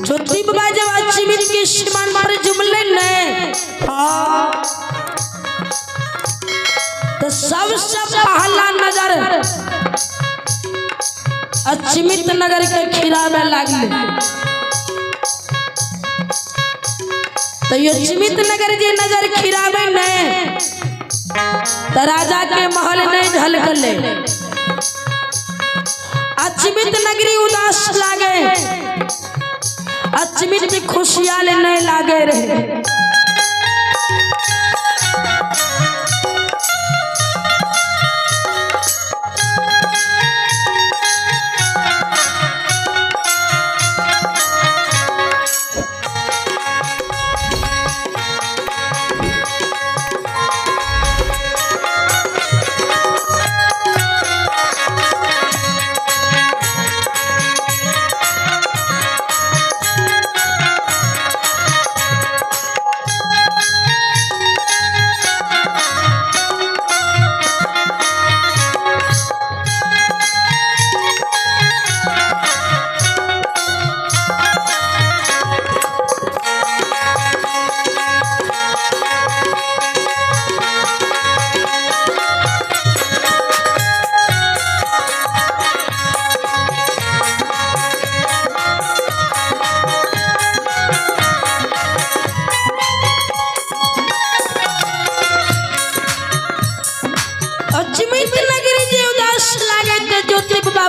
ज्योति बाबा जब अचमित के सीमान पर जुमले ने तो सबसे पहला नजर अचमित नगर के खीरा में लागले। तो ये अचमित नगर की नजर खीरा में ने तो राजा के महल नहीं झलकले। अचमित नगरी उदास लागे, अचमित की खुशियाल नहीं लागे रहे।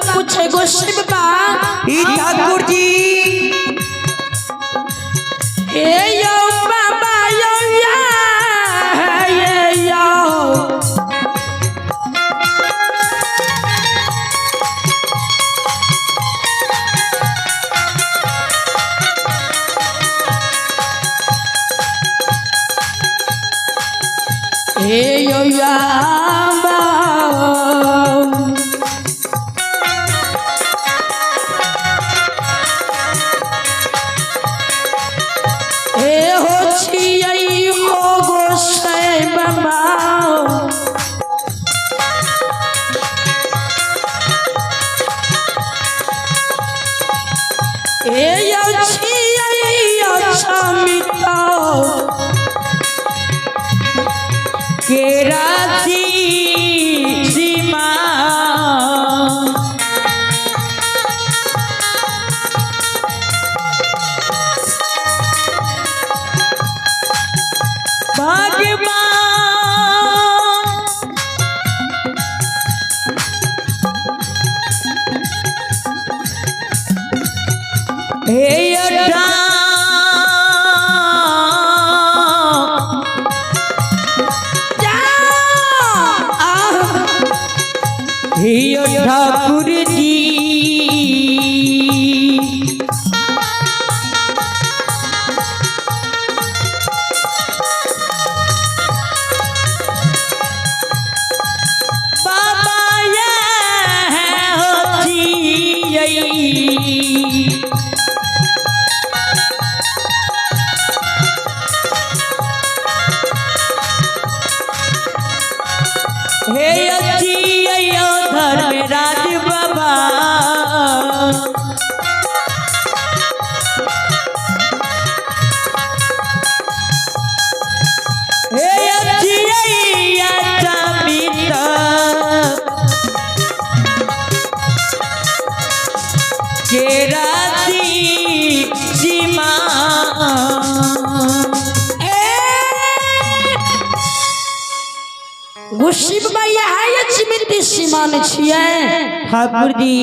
पूछे गोश्री बाबा ठाकुर जी यो बाबा यो या यो यो या ठाकुर जी बाबा ये होती हे अच्छी धर्मराज बाबा हे अच्छी के राजी सीमा गोश्री बाबा यहाँ अचमित सीमान छियै ठाकुर जी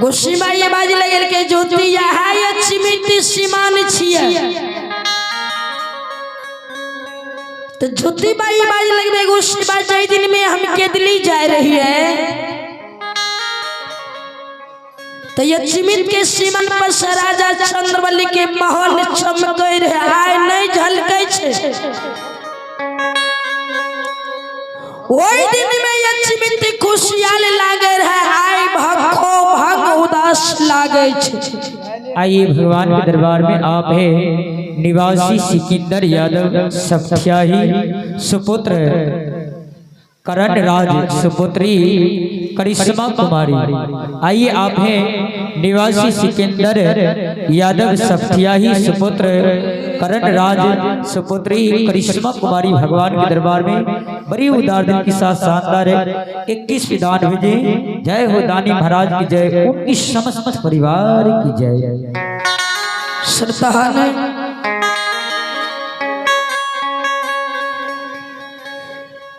गोश्री बाबा ये बाज लगल के ज्योति यहाँ अचमित सीमान छियै। तो ज्योति बाई बाज लगबे गोश्री बाबा जाय दिन में हम के दिल्ली जा रही है। तो अचमित के सीमान पर राजा चंद्रवली के महल चमकै रहे, आय नहीं झलकै छे। ओई दिन में अचमित खुशियाल लागे है, आय भक्खो भग उदास लागे छे। आइए भगवान के दरबार में आप है निवासी सिकंदर यादव सख्याही सुपुत्र करण राज सुपुत्री करिश्मा कुमारी। आइए आप हैं निवासी सिकंदर यादव सफ्तियाही सुपुत्र करण राज सुपुत्री करिश्मा कुमारी भगवान के दरबार में बड़ी उदार दिल के साथ शानदार 21 विधान भेजे। जय हो दानी महाराज की जय, उनकी समस्त परिवार की जय। श्रद्धा ने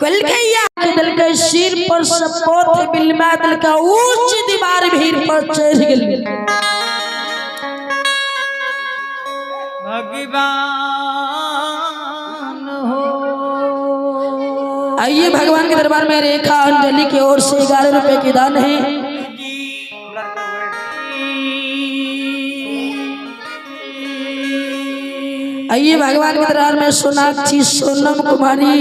कल के दिल के सिर पर सपोत बिलमा दिल का ऊंच दीवार भीड़ पर चढ़ गई। भगवान हो आइए भगवान के दरबार में रेखा अंजलि की ओर से 11 रुपए की दान है। आइए भगवान के दरबार में सोनाक्षी सोनम कुमारी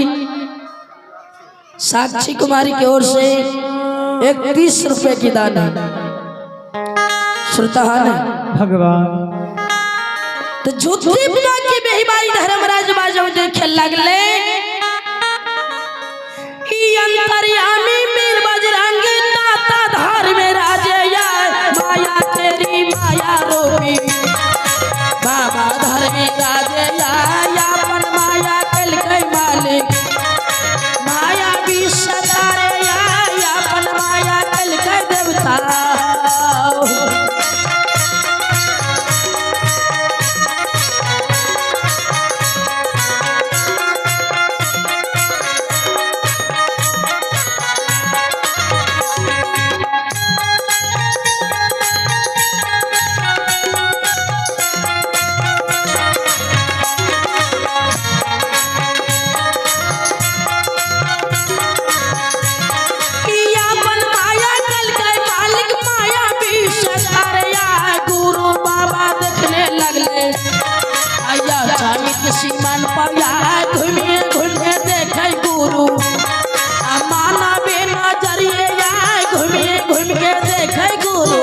साक्षी कुमारी की ओर से 31 रुपए की दान है। श्रोता भगवान तो झूठी की बेईमानी धर्मराज बाजो देखे लगले। अंतर्यामी मीर बजरंग नाता धार में राजे माया तेरी माया रोपी बाबा धर में राजे अपन माया कल कई मालिक माया भी सदारे अपन माया कल कई देवता। सीमान पया घूमे घूमे देखे गुरु माना बे नजरिए घूमे घूम के देखे गुरु।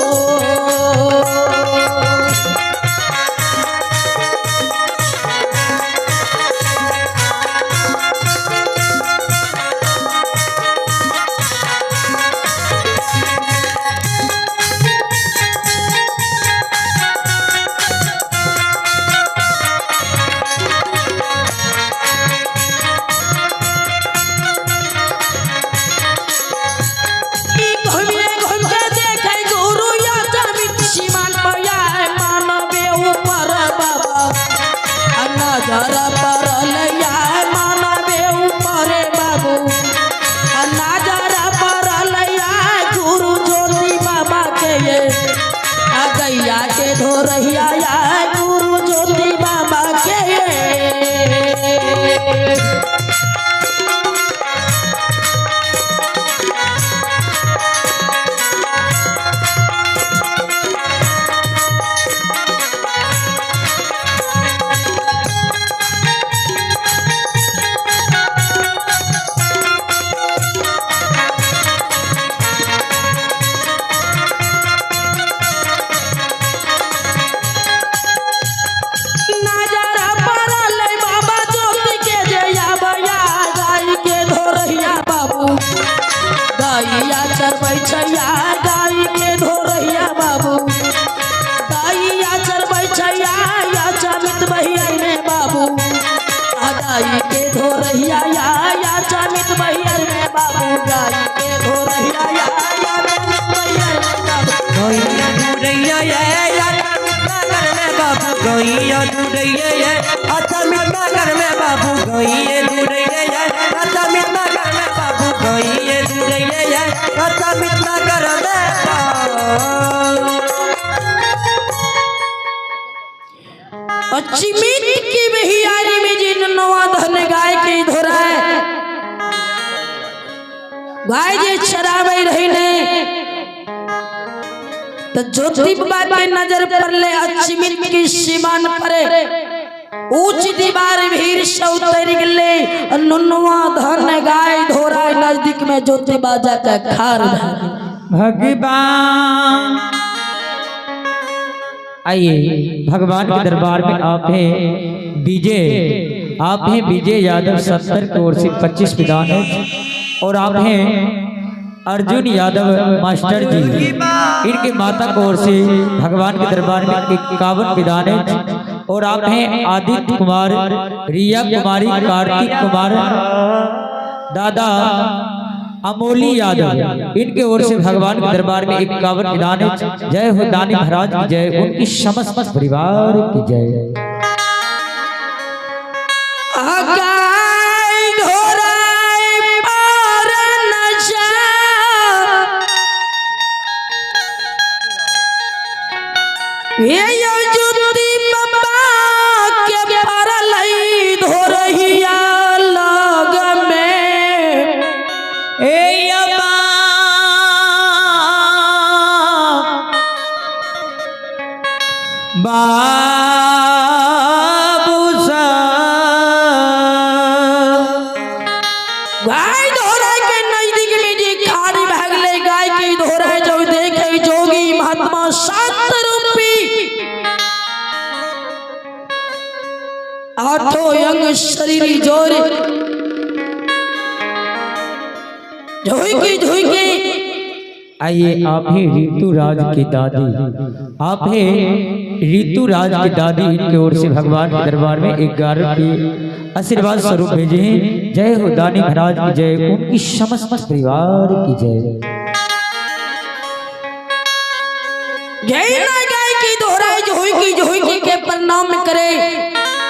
नजर परल मानवे ऊपर बाबू नजर परल गुरु ज्योति बाबा के गैया के धोरहिया गुरु ज्योति बाबा के। गैया चरबै छैया गाय के धोरैया बाबू गैया चरबै छैया या चमित बहियर में बाबू गाय के धोरैया या चमित बहियर में बाबू गाय के धोरैया या चमित बहियर में बाबू गैया धोरैया या नगर में बाबू गैया धोरैया अच्छा मिट नगर में बाबू गैया धोरैया अच्छा मिट नगर में बाबू गैया धोरैया अच्छा मिट नगर में। चिमित की बहियारी में जिन नवा धन गाय के धोरा है गाय जे चरावे रही ने तो ज्योति बाबा के नजर पर ले अचिमित की सीमान परे ऊंच दीवार भीड़ से उतर गले नुनवा धन गाय धोरा नजदीक में ज्योति बाजा का खार भगवान। आइए भगवान के दरबार में आप हैं विजय यादव 70 की ओर से 25 विधान है और आप हैं अर्जुन यादव मास्टर जी, इनके माता की ओर से भगवान के दरबार में 51 विधान है। और आप हैं आदित्य कुमार, रिया कुमारी, कार्तिक कुमार, दादा अमोली यादव, इनके ओर से भगवान के दरबार में 51 विधान है। जय हो दानी महाराज की जय, उनकी समस्त परिवार की जय। गाय धोरा के नजदीक में जी खाड़ी भागले गाय की धोरा जो देखे जोगी महात्मा सात रूपी आठों अंग शरीर जोर झोंकी आइए, आप हैं ऋतुराज की दादी, आप हैं ऋतुराज की दादी, इनके ओर से भगवान के दरबार में 11 की आशीर्वाद स्वरूप भेजे हैं। जय हो दानी महाराज की जय, उनकी समस्त परिवार की जय। जय ना गाय की दोहराई जोई के प्रणाम करे,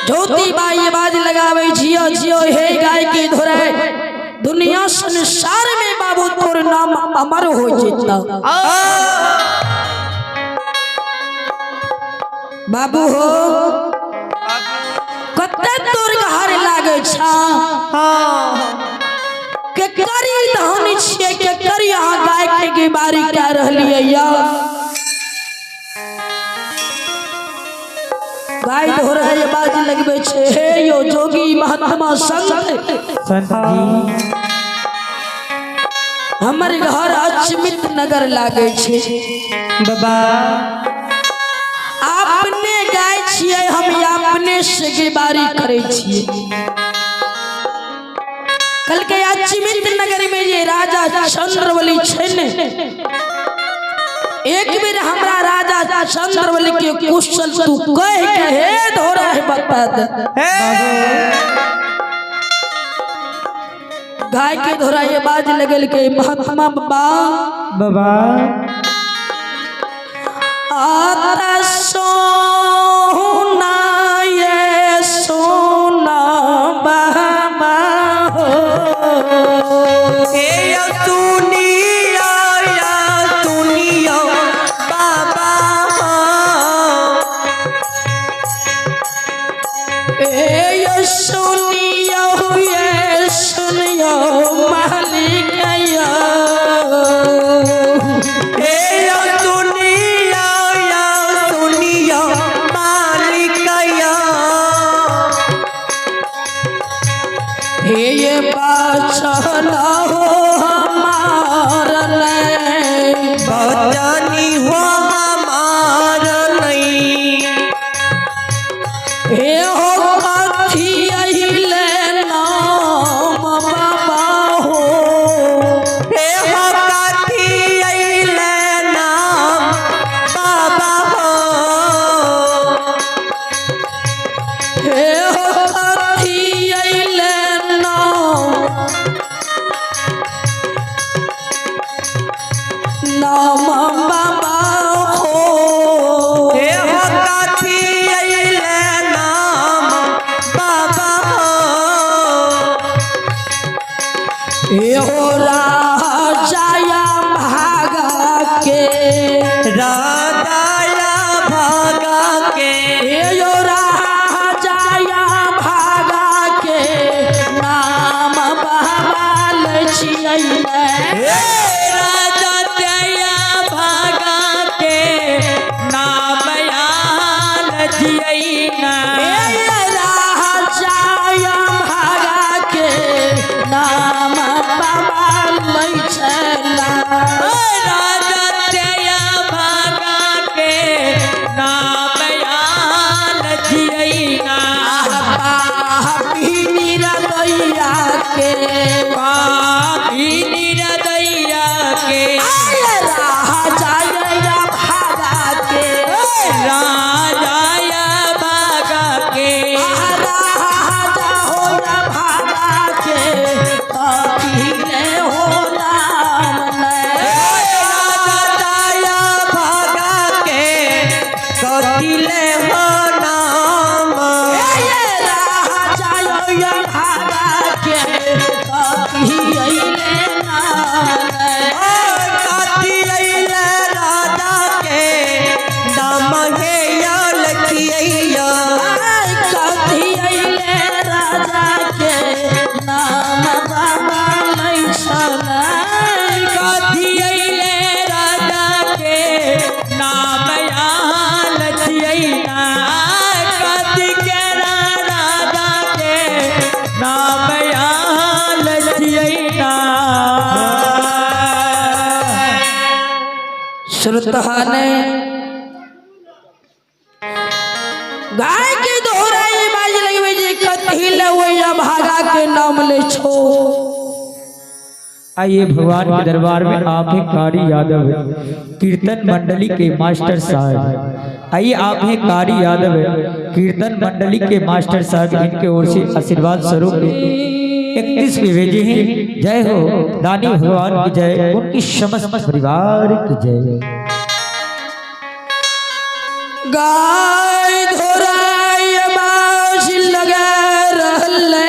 ज्योति बाई आवाज लगावे जियो जियो हे गाय की दोहराई, दुनिया संसार में बाबू तोर नाम अमर हो जितना। बाबू हो कते तोर घर लागे छा, के करी धानी छिए के करी यहाँ गाय के बारी क्या रहलिए या गाय धोरा ये बाज लगबे छे। हे यो जोगी महात्मा संत जी, हमर घर अचमित नगर लागे छे बाबा। आपने गाय छिए, हम अपने से के बारी करे छिए। कल के अचमित नगर में ये राजा चंद्रवली छे ने, एक बेर हमरा राजा चंद्रवली के कुशल तू कह के हे धोरा है बता दे। गाय के धोरा ये बाज लगल के महात्मा बाबा आता सोना ये सोना बाबा मालिक सुरतहाने गाय के दोहराई बाज लगवे जे कथी लवैया भागा के नाम ले छो। आइए भगवान के दरबार में आप हैं कारी यादव कीर्तन मंडली के मास्टर साहब। आइए आप हैं कारी यादव कीर्तन मंडली के मास्टर साहब, इनके ओर से आशीर्वाद स्वरूप 31 में भेजे हैं। जय हो दानी भगवान की जय, उनकी समस्त परिवार की जय। गाय धोराई बाज लगा रहले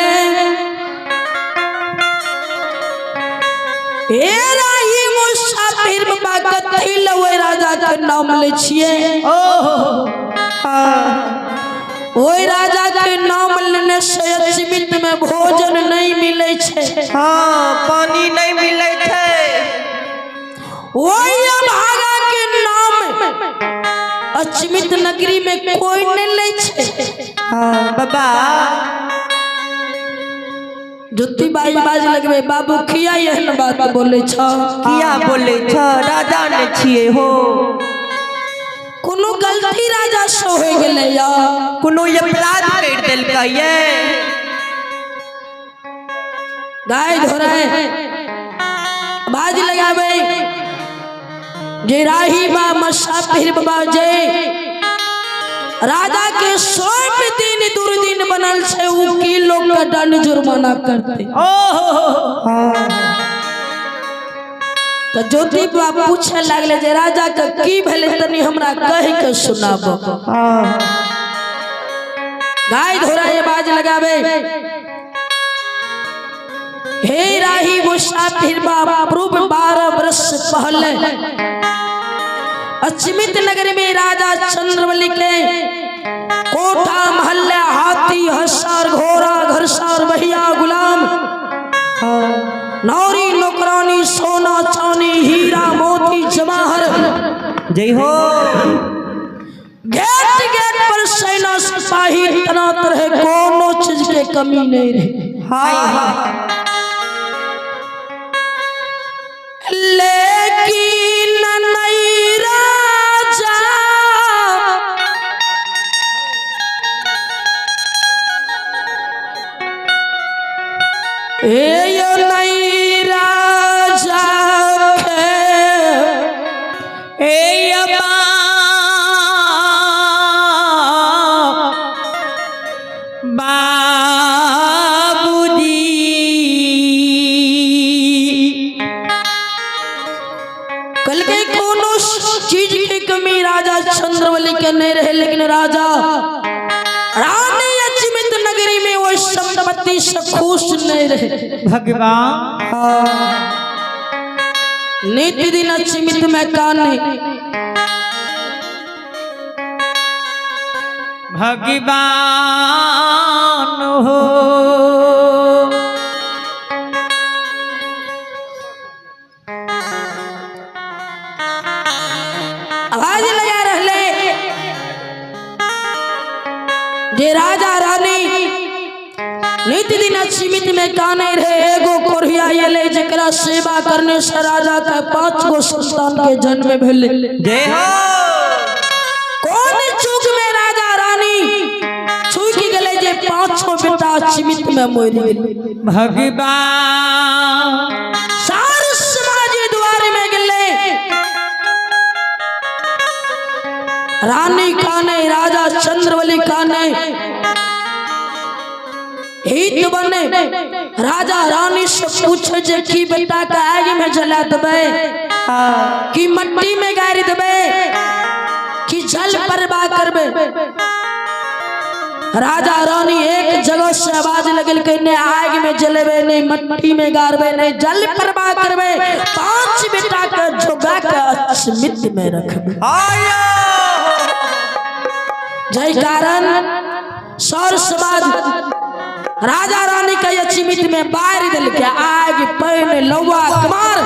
ए राही मुसाफिर बाबा कथी लवे राजा के नाम ले छिए। ओए राजा के नाम लेने से अचमित में भोजन नहीं मिले छे। हाँ, पानी नहीं मिले थे। ओए भागा के नाम अचमित नगरी में कोई नहीं ले छे। हाँ बाबा जुत्ती बाज बाज लगवे बाबू किया यह बात बोले छ। किया बोले छ राजा ने छिए हो। कोनो गलती राजा से हो गेले या कोनो अपराध कर देल का ये गाय धोराए बाज लगावे जे राही बा मुसाफिर बाबा जे राजा के 100 दिन दुर्दिन बनल छे उ की लोग का दंड जुर्माना करते। तो ज्योति बाबा पूछे लगले जे राजा का की भेले तनी हमरा कह के सुनाबो। गाय धोराए बाज लगावे हे राही मुसाफिर बाबा पूर्व 12 वर्ष पहले अचमित नगर में राजा चंद्रवली के कोठा महल्ला हाथी हसार घोड़ा घरसार भैया गुलाम नौरी नौकरानी सोना चांदी हीरा मोती जवाहर जय हो। गेट गेट पर सेना सिपाही तैनात रहे, कोनो चीज के कमी नहीं रही। हाय लेकिन नहीं राजा ये नहीं राजा कल के कोनो चीज की कमी राजा चंद्रवली के नहीं रहे, लेकिन राजा रानी अचमित नगरी में वो संपत्ति से खुश नहीं रहे। भगवान नित्य दिन अचमित में काने भगवान हो। आवाज लगा रहले जे राजा रानी नित्य दिन अचमित में काने रहे। एगो कोरिया येले जकरा सेवा करने से राजा का 5 गो संतान के जन्म भेले। जय हो। कौन चूक में राजा रानी चूक गले जे 5 गो बेटा अचमित में मर गेले। भगवान सार समाज द्वार में गेले रानी काने राजा चंद्रवली काने हित बने। राजा रानी से पूछे जे की बेटा का आग में जला देबे कि मट्टी में गाड़ देबे कि जल प्रवाह करबे। राजा रानी एक जगह से आवाज लगल के ने आग में जलेबे नहीं मट्टी में गाड़बे नहीं जल प्रवाह करबे। 5 बेटा के जोगा के अचमित में रखबे। जय कारण सर समाज राजा रानी का अचमित में बार दिल के आग पैन लौआ कमार।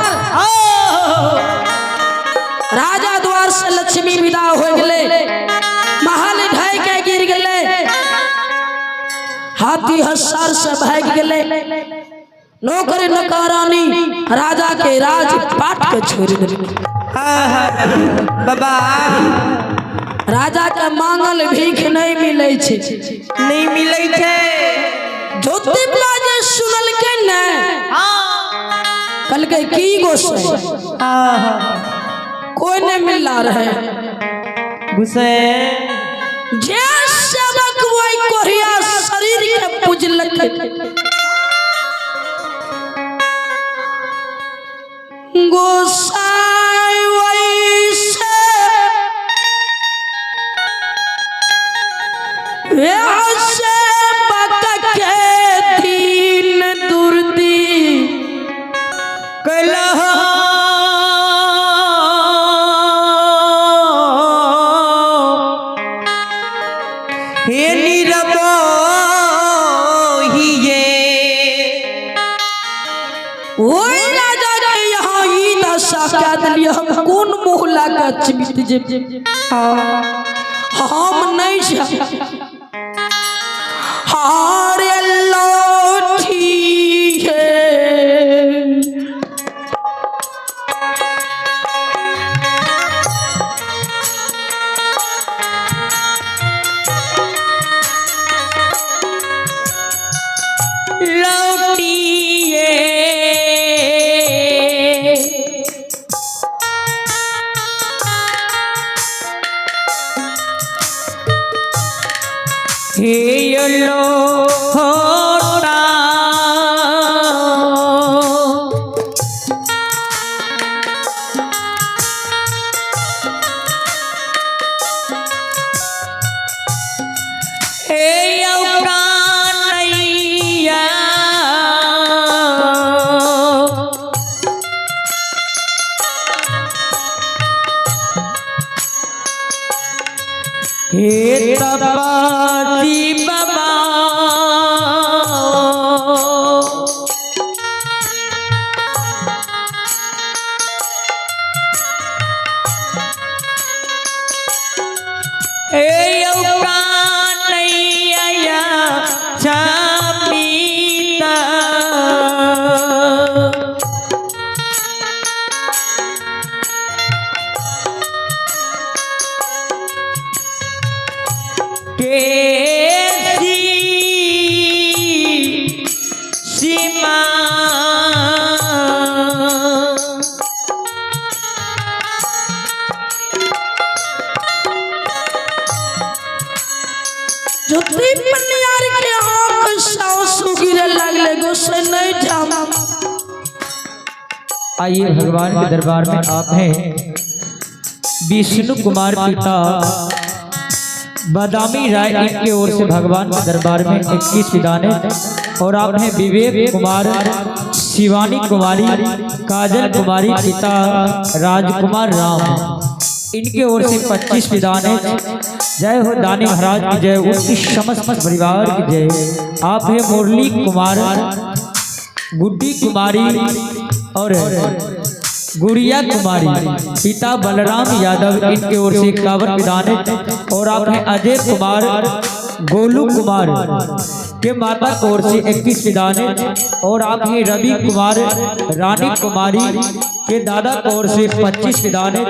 राजा द्वार से लक्ष्मी विदा हो गए, महल ढह के गिर गए, हाथी हसार से भाग गए। नौकर नौकरानी राजा के राज पाट के छोड़ दिले। बाबा राजा के मांगल भीख नहीं मिले छे। नहीं मिले छे। ज्योतिबा जे सुनल के न कल के की गोसाई कोई नहीं मिला रहे गुस्से जे सेवक वही कोरिया शरीर के पूजलक गोसाई वही से ऐसे बक के दिन दुर्दी कलह हे नीरब ही ये ओए राजा के यहाँ ई दशा क्या दिलिए हम कौन मोहला का चिमित जे हम नहीं हारे लौटी है हे लोटा हे प्राणैया हे तपासी बाबा हे प्राणैया चामीता केसी सीमा ज्योति पनियार के आंख सासु गिरे लगले गोसे नहीं जाम। आइए भगवान के दरबार में आप हैं विष्णु कुमार पिता बादामी राय, इनकी ओर से भगवान के दरबार में 21 विदाने, और आप हैं विवेक कुमार, शिवानी कुमारी, काजल कुमारी, पिता राजकुमार राम, इनके ओर से 25 विदाने। जय हो दानी महाराज की जय, उनकी समस्त परिवार की जय। आप हैं मुरली कुमार, गुड्डी कुमारी और गुड़िया कुमारी, पिता बलराम यादव, इनके ओर से 51 विदाने। और आप हैं अजय कुमार, गोलू कुमार के माता की ओर से 21 विदाने। और आप हैं रवि कुमार, रानी कुमारी के दादा की ओर से 25 विदाने।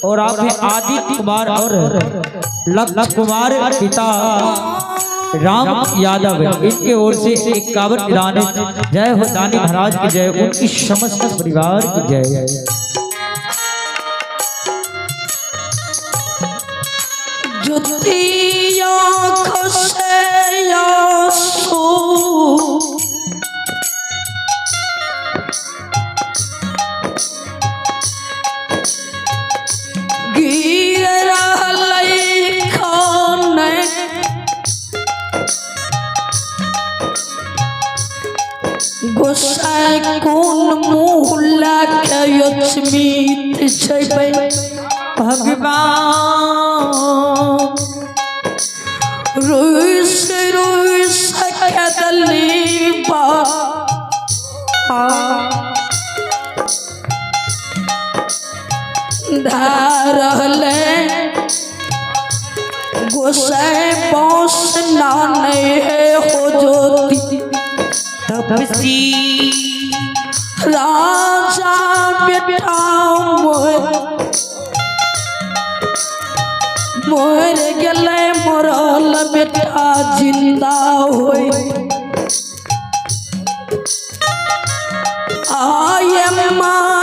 और आप हैं आदित्य कुमार और लक्ष्य कुमार, पिता राम यादव, इनके ओर से 51 विदाने। जय हो दानी महाराज की जय, उनकी समस्त परिवार की जय। ज्योति आँख से आंसू गिर रहलै खाने गोसाई कोन मुँह लाके यक्षमित छै भगवान रुइस रुइस कदली बा धारले गोसाई बांस नाने हो ज्योति तपसी राजा बेटा मोह मोर गेले मरल बेटा जिंदा होई आये माँ